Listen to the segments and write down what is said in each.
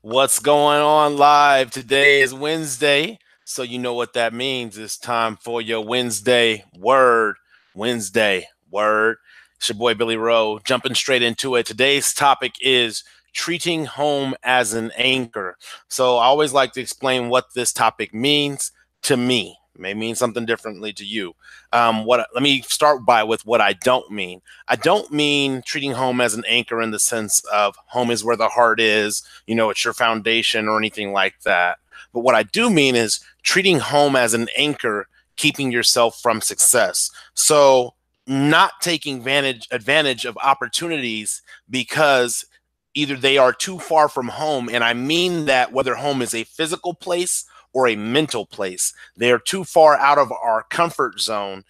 What's going on live? Today is Wednesday, so you know what that means. It's time for your Wednesday word. Wednesday word. It's your boy Billy Rowe, jumping straight into it. Today's topic is treating home as an anchor. So I always like to explain what this topic means to me. It may mean something differently to you. Let me start with what I don't mean. I don't mean treating home as an anchor in the sense of home is where the heart is, it's your foundation or anything like that. But what I do mean is treating home as an anchor, keeping yourself from success. So not taking advantage of opportunities because either they are too far from home, and I mean that whether home is a physical place or a mental place, they are too far out of our comfort zone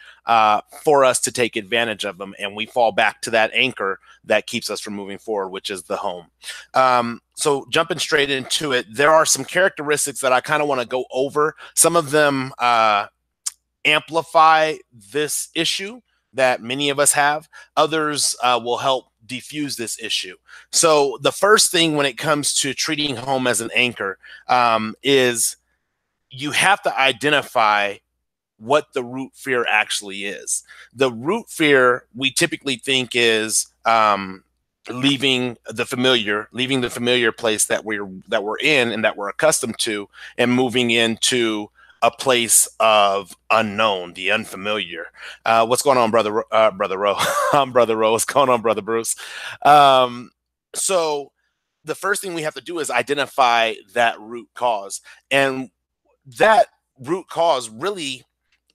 for us to take advantage of them, and we fall back to that anchor that keeps us from moving forward, which is the home. So jumping straight into it, there are some characteristics that I kind of want to go over. Some of them amplify this issue that many of us have. Others will help diffuse this issue. So the first thing when it comes to treating home as an anchor is you have to identify what the root fear actually is. The root fear we typically think is leaving the familiar place that we're in and that we're accustomed to, and moving into a place of unknown, the unfamiliar. What's going on, brother Rowe? I'm Brother Rowe. What's going on, brother Bruce? So the first thing we have to do is identify that root cause, and that root cause really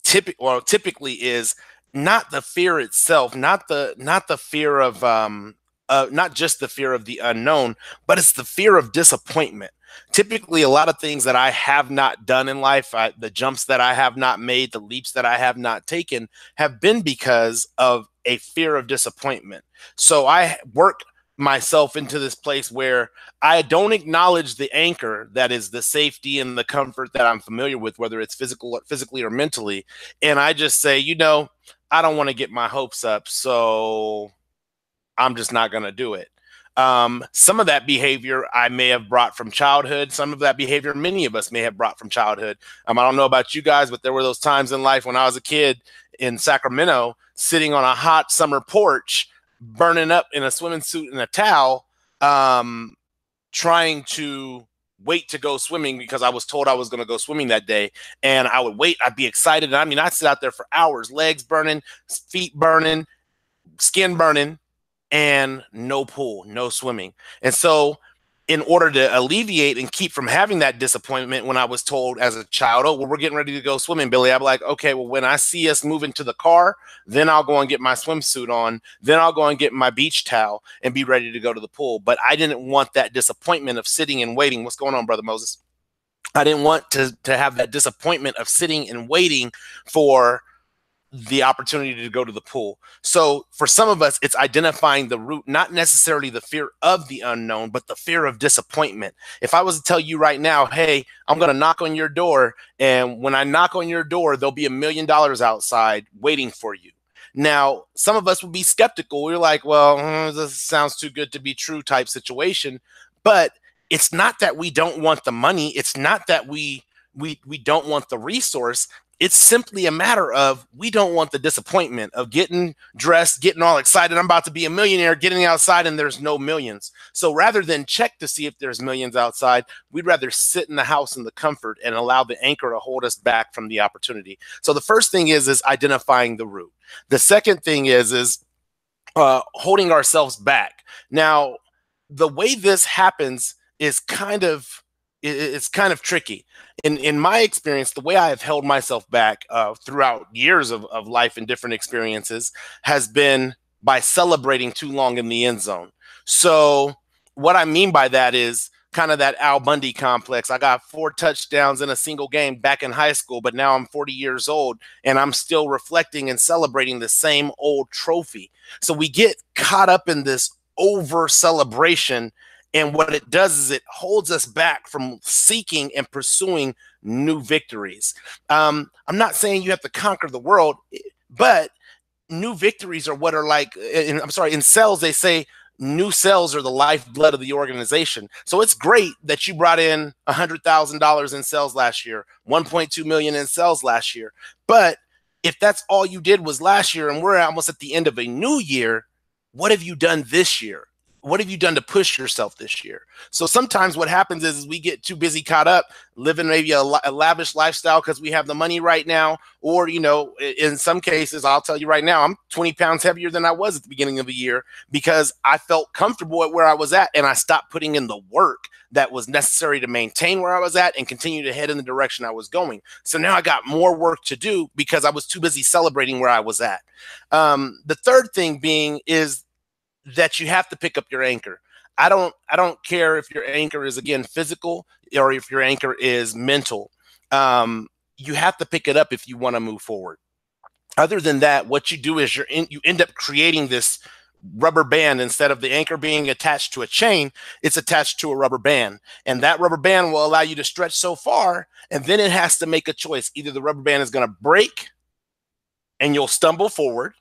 typically is not the fear itself, not the fear of not just the fear of the unknown, but it's the fear of disappointment. Typically, a lot of things that I have not done in life, the jumps that I have not made, the leaps that I have not taken, have been because of a fear of disappointment. So I work myself into this place where I don't acknowledge the anchor that is the safety and the comfort that I'm familiar with, whether it's physically or mentally. And I just say, I don't want to get my hopes up, so I'm just not going to do it. Some of that behavior I may have brought from childhood. Some of that behavior many of us may have brought from childhood. I don't know about you guys, but there were those times in life when I was a kid in Sacramento, sitting on a hot summer porch, burning up in a swimming suit and a towel, trying to wait to go swimming because I was told I was going to go swimming that day. And I would wait. I'd be excited. I'd sit out there for hours, legs burning, feet burning, skin burning, and no pool, no swimming. And so in order to alleviate and keep from having that disappointment, when I was told as a child, oh, well, we're getting ready to go swimming, Billy, I'd be like, okay, well, when I see us moving to the car, then I'll go and get my swimsuit on. Then I'll go and get my beach towel and be ready to go to the pool. But I didn't want that disappointment of sitting and waiting. What's going on, Brother Moses? I didn't want to have that disappointment of sitting and waiting for the opportunity to go to the pool. So for some of us, it's identifying the root, not necessarily the fear of the unknown, but the fear of disappointment. If I was to tell you right now, hey, I'm going to knock on your door, and when I knock on your door, there'll be $1 million outside waiting for you. Now, some of us would be skeptical. We're like, well, this sounds too good to be true type situation. But it's not that we don't want the money. It's not that we don't want the resource. It's simply a matter of we don't want the disappointment of getting dressed, getting all excited. I'm about to be a millionaire, getting outside and there's no millions. So rather than check to see if there's millions outside, we'd rather sit in the house in the comfort and allow the anchor to hold us back from the opportunity. So the first thing is identifying the root. The second thing is holding ourselves back. Now, the way this happens is it's kind of tricky. In my experience, the way I have held myself back throughout years of life and different experiences has been by celebrating too long in the end zone. So what I mean by that is kind of that Al Bundy complex. I got 4 touchdowns in a single game back in high school, but now I'm 40 years old and I'm still reflecting and celebrating the same old trophy. So we get caught up in this over celebration. And what it does is it holds us back from seeking and pursuing new victories. I'm not saying you have to conquer the world, but new victories are what are like, in sales, they say new sales are the lifeblood of the organization. So it's great that you brought in $100,000 in sales last year, 1.2 million in sales last year. But if that's all you did was last year and we're almost at the end of a new year, what have you done this year? What have you done to push yourself this year? So sometimes what happens is we get too busy caught up living maybe a lavish lifestyle because we have the money right now. Or, you know, in some cases, I'll tell you right now, I'm 20 pounds heavier than I was at the beginning of the year because I felt comfortable at where I was at and I stopped putting in the work that was necessary to maintain where I was at and continue to head in the direction I was going. So now I got more work to do because I was too busy celebrating where I was at. The third thing being is that you have to pick up your anchor. I don't care if your anchor is, again, physical or if your anchor is mental. You have to pick it up if you want to move forward. Other than that, what you do is you end up creating this rubber band. Instead of the anchor being attached to a chain, it's attached to a rubber band. And that rubber band will allow you to stretch so far, and then it has to make a choice. Either the rubber band is going to break and you'll stumble forward,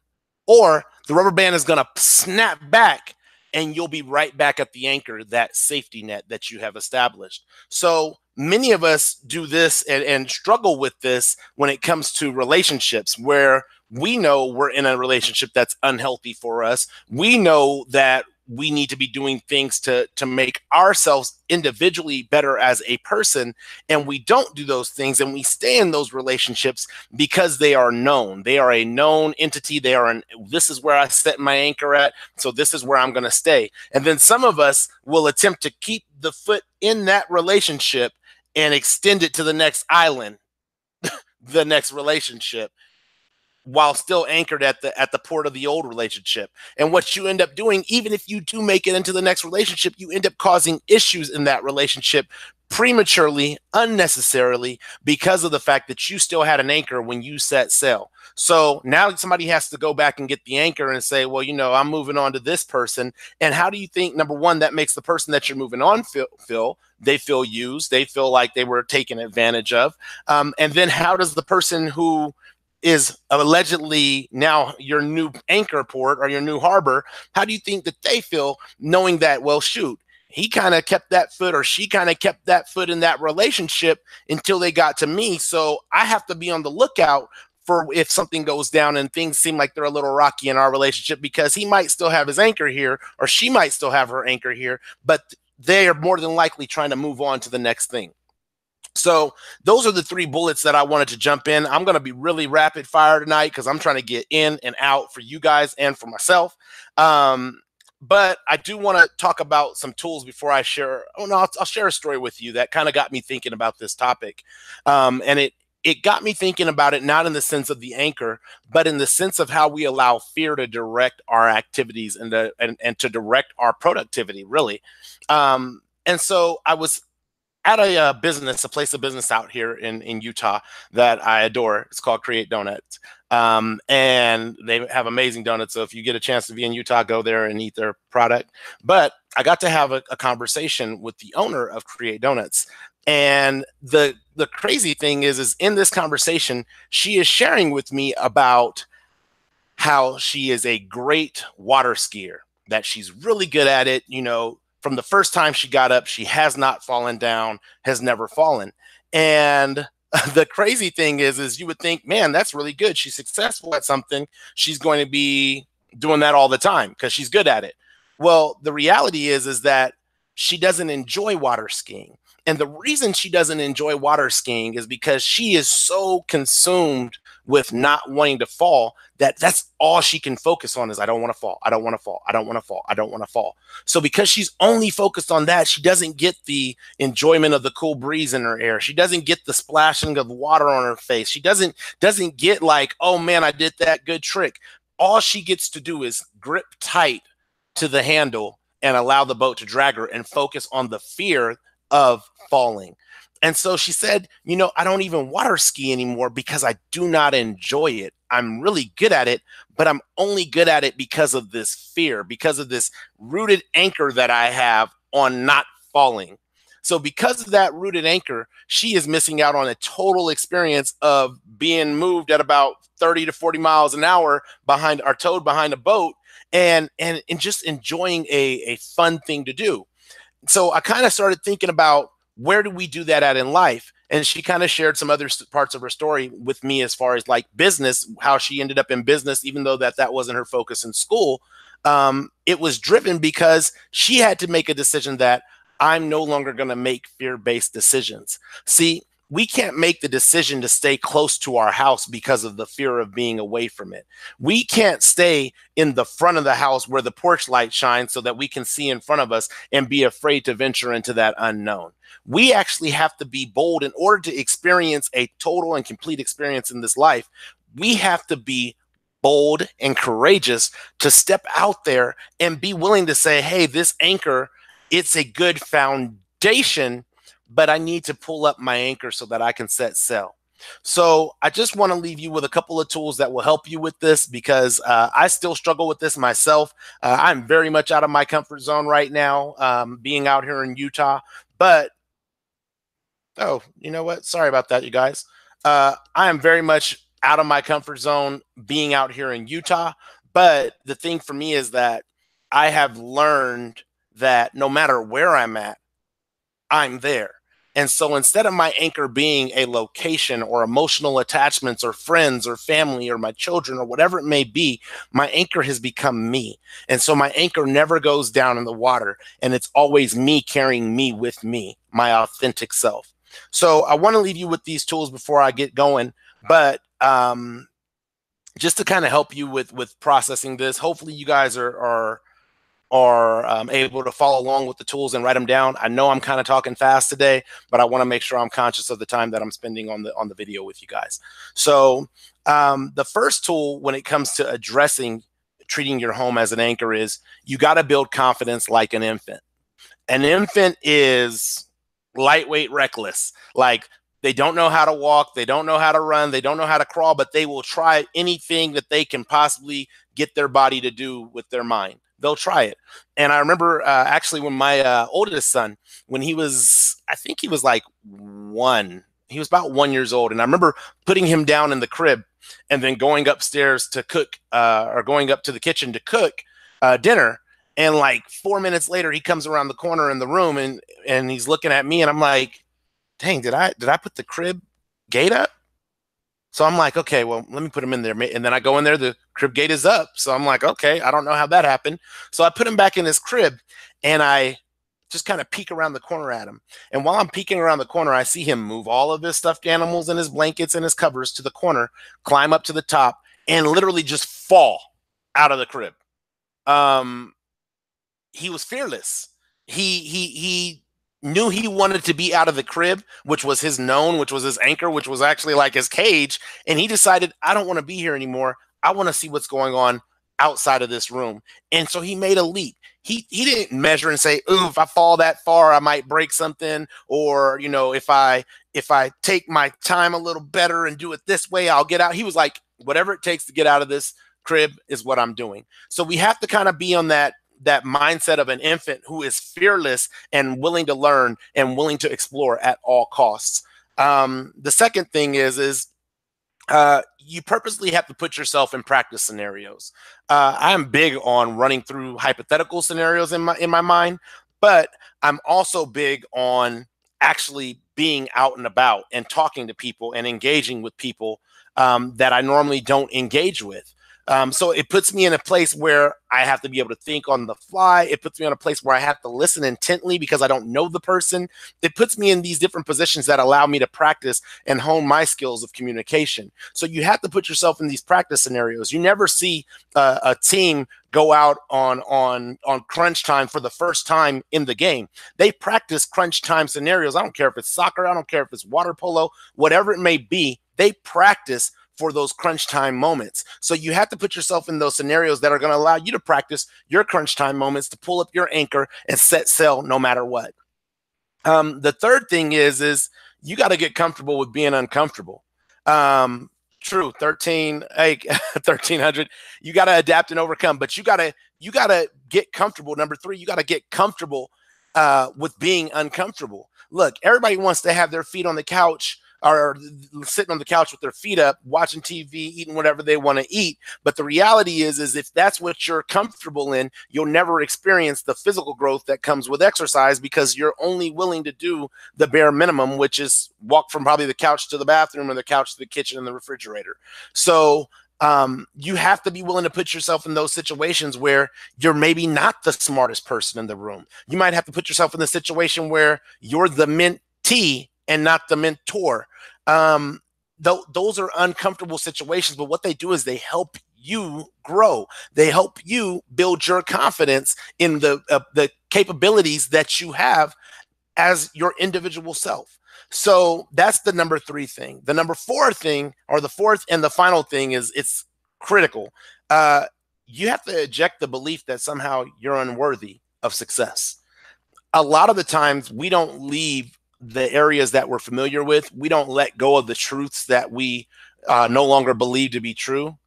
or the rubber band is going to snap back and you'll be right back at the anchor, that safety net that you have established. So many of us do this and struggle with this when it comes to relationships, where we know we're in a relationship that's unhealthy for us. We know that we need to be doing things to make ourselves individually better as a person, and we don't do those things, and we stay in those relationships because they are known. They are a known entity. This is where I set my anchor at, so this is where I'm going to stay. And then some of us will attempt to keep the foot in that relationship and extend it to the next island, the next relationship, while still anchored at the port of the old relationship. And what you end up doing, even if you do make it into the next relationship, you end up causing issues in that relationship prematurely, unnecessarily, because of the fact that you still had an anchor when you set sail. So now somebody has to go back and get the anchor and say, well, you know, I'm moving on to this person. And how do you think, number one, that makes the person that you're moving on feel? They feel used. They feel like they were taken advantage of. And then how does the person who is allegedly now your new anchor port or your new harbor, how do you think that they feel knowing that, well, shoot, he kind of kept that foot or she kind of kept that foot in that relationship until they got to me. So I have to be on the lookout for if something goes down and things seem like they're a little rocky in our relationship, because he might still have his anchor here or she might still have her anchor here, but they are more than likely trying to move on to the next thing. So those are the 3 bullets that I wanted to jump in. I'm going to be really rapid fire tonight because I'm trying to get in and out for you guys and for myself. But I do want to talk about some tools before I share. Oh, no, I'll share a story with you that kind of got me thinking about this topic. And it got me thinking about it, not in the sense of the anchor, but in the sense of how we allow fear to direct our activities and to direct our productivity, really. And so I was at a place of business out here in Utah that I adore. It's called Create Donuts. And they have amazing donuts. So if you get a chance to be in Utah, go there and eat their product. But I got to have a conversation with the owner of Create Donuts. And the crazy thing is in this conversation, she is sharing with me about how she is a great water skier, that she's really good at it. You know, from the first time she got up, she has not fallen down, has never fallen. And the crazy thing is you would think, man, that's really good. She's successful at something. She's going to be doing that all the time because she's good at it. Well, the reality is that she doesn't enjoy water skiing. And the reason she doesn't enjoy water skiing is because she is so consumed with not wanting to fall that's all she can focus on is, I don't want to fall. I don't want to fall. I don't want to fall. I don't want to fall. So because she's only focused on that, she doesn't get the enjoyment of the cool breeze in her hair. She doesn't get the splashing of water on her face. She doesn't get like, oh man, I did that good trick. All she gets to do is grip tight to the handle and allow the boat to drag her and focus on the fear of falling. And so she said, you know, I don't even water ski anymore because I do not enjoy it. I'm really good at it, but I'm only good at it because of this fear, because of this rooted anchor that I have on not falling. So because of that rooted anchor, she is missing out on a total experience of being moved at about 30 to 40 miles an hour behind or towed behind a boat and just enjoying a fun thing to do. So I kind of started thinking about, where do we do that at in life? And she kind of shared some other parts of her story with me, as far as like business, how she ended up in business, even though that wasn't her focus in school. It was driven because she had to make a decision that, I'm no longer going to make fear-based decisions. See, we can't make the decision to stay close to our house because of the fear of being away from it. We can't stay in the front of the house where the porch light shines so that we can see in front of us and be afraid to venture into that unknown. We actually have to be bold in order to experience a total and complete experience in this life. We have to be bold and courageous to step out there and be willing to say, hey, this anchor, it's a good foundation, but I need to pull up my anchor so that I can set sail. So I just want to leave you with a couple of tools that will help you with this, because I still struggle with this myself. I'm very much out of my comfort zone right now, being out here in Utah. But, oh, you know what? Sorry about that, you guys. I am very much out of my comfort zone being out here in Utah. But the thing for me is that I have learned that no matter where I'm at, I'm there. And so instead of my anchor being a location or emotional attachments or friends or family or my children or whatever it may be, my anchor has become me. And so my anchor never goes down in the water, and it's always me carrying me with me, my authentic self. So I want to leave you with these tools before I get going, but just to kind of help you with processing this. Hopefully you guys are able to follow along with the tools and write them down. I know I'm kind of talking fast today, but I want to make sure I'm conscious of the time that I'm spending on the video with you guys. So the first tool when it comes to addressing treating your home as an anchor is, you got to build confidence like an infant. An infant is lightweight, reckless. Like, they don't know how to walk, they don't know how to run, they don't know how to crawl, but they will try anything that they can possibly get their body to do with their mind. They'll try it. And I remember actually when my oldest son, when he was, I think he was like he was about 1 year old. And I remember putting him down in the crib and then going upstairs to cook or going up to the kitchen to cook dinner. And like 4 minutes later, he comes around the corner in the room and he's looking at me, and I'm like, dang, did I put the crib gate up? So I'm like, okay, well, let me put him in there. And then I go in there, the crib gate is up. So I'm like, okay, I don't know how that happened. So I put him back in his crib, and I just kind of peek around the corner at him. And while I'm peeking around the corner, I see him move all of his stuffed animals and his blankets and his covers to the corner, climb up to the top, and literally just fall out of the crib. He was fearless. He knew he wanted to be out of the crib, which was his known, which was his anchor, which was actually like his cage. And he decided, I don't want to be here anymore. I want to see what's going on outside of this room. And so he made a leap. He didn't measure and say, ooh, if I fall that far, I might break something. Or, you know, if I take my time a little better and do it this way, I'll get out. He was like, whatever it takes to get out of this crib is what I'm doing. So we have to kind of be on that mindset of an infant who is fearless and willing to learn and willing to explore at all costs. The second thing is you purposely have to put yourself in practice scenarios. I'm big on running through hypothetical scenarios in my mind, but I'm also big on actually being out and about and talking to people and engaging with people that I normally don't engage with. So it puts me in a place where I have to be able to think on the fly. It puts me in a place where I have to listen intently because I don't know the person. It puts me in these different positions that allow me to practice and hone my skills of communication. So you have to put yourself in these practice scenarios. You never see a team go out on crunch time for the first time in the game. They practice crunch time scenarios. I don't care if it's soccer. I don't care if it's water polo, whatever it may be. They practice for those crunch time moments. So you have to put yourself in those scenarios that are going to allow you to practice your crunch time moments, to pull up your anchor and set sail no matter what. The third thing is you got to get comfortable with being uncomfortable. True, 1300. You got to adapt and overcome, but you got to get comfortable. Number 3, you got to get comfortable with being uncomfortable. Look, everybody wants to have their feet on the couch are sitting on the couch with their feet up, watching TV, eating whatever they want to eat. But the reality is if that's what you're comfortable in, you'll never experience the physical growth that comes with exercise, because you're only willing to do the bare minimum, which is walk from probably the couch to the bathroom or the couch to the kitchen and the refrigerator. So you have to be willing to put yourself in those situations where you're maybe not the smartest person in the room. You might have to put yourself in the situation where you're the mentee and not the mentor. Those are uncomfortable situations, but what they do is they help you grow. They help you build your confidence in the capabilities that you have as your individual self. So that's the number 3 thing. The number 4 thing, or the fourth and the final thing, is it's critical. You have to eject the belief that somehow you're unworthy of success. A lot of the times we don't leave the areas that we're familiar with. We don't let go of the truths that we no longer believe to be true,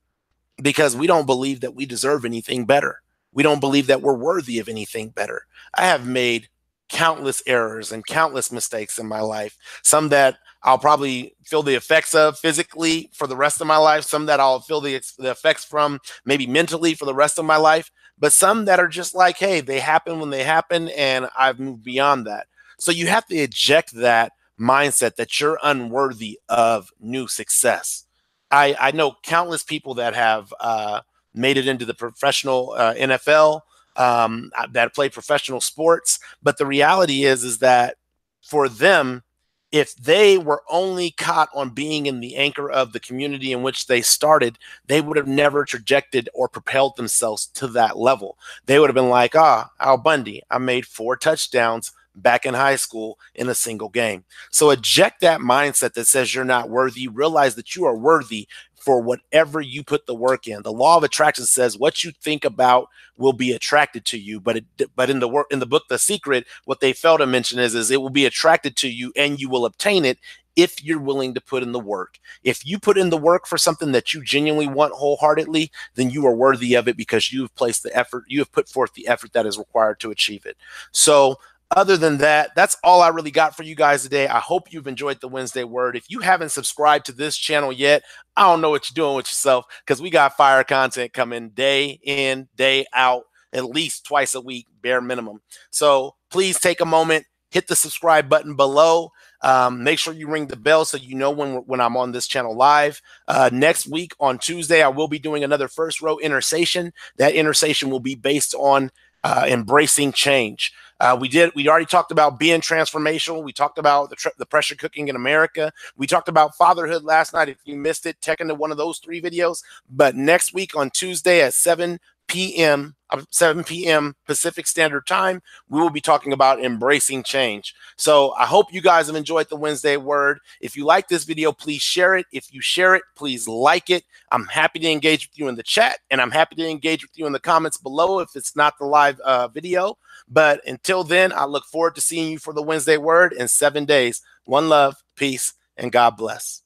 because we don't believe that we deserve anything better. We don't believe that we're worthy of anything better. I have made countless errors and countless mistakes in my life, some that I'll probably feel the effects of physically for the rest of my life, some that I'll feel the effects from maybe mentally for the rest of my life, but some that are just like, hey, they happen when they happen, and I've moved beyond that. So you have to eject that mindset that you're unworthy of new success. I know countless people that have made it into the professional NFL, that play professional sports. But the reality is that for them, if they were only caught on being in the anchor of the community in which they started, they would have never trajected or propelled themselves to that level. They would have been like, Al Bundy, I made 4 touchdowns back in high school in a single game. So eject that mindset that says you're not worthy. Realize that you are worthy for whatever you put the work in. The law of attraction says what you think about will be attracted to you. But in the book The Secret, what they fail to mention is it will be attracted to you and you will obtain it if you're willing to put in the work. If you put in the work for something that you genuinely want wholeheartedly, then you are worthy of it, because you have placed the effort, you have put forth the effort that is required to achieve it. So other than that, that's all I really got for you guys today. I hope you've enjoyed the Wednesday Word. If you haven't subscribed to this channel yet, I don't know what you're doing with yourself, because we got fire content coming day in, day out, at least twice a week, bare minimum. So please take a moment, hit the subscribe button below. Make sure you ring the bell so you know when I'm on this channel live. Next week on Tuesday, I will be doing another First Row Intersation. That intersation will be based on embracing change. We already talked about being transformational. We talked about the pressure cooking in America. We talked about fatherhood last night. If you missed it, check into one of those 3 videos. But next week on Tuesday at 7 p.m. Pacific Standard Time, we will be talking about embracing change. So I hope you guys have enjoyed the Wednesday Word. If you like this video, please share it. If you share it, please like it. I'm happy to engage with you in the chat, and I'm happy to engage with you in the comments below if it's not the live video. But until then, I look forward to seeing you for the Wednesday Word in 7 days. One love, peace, and God bless.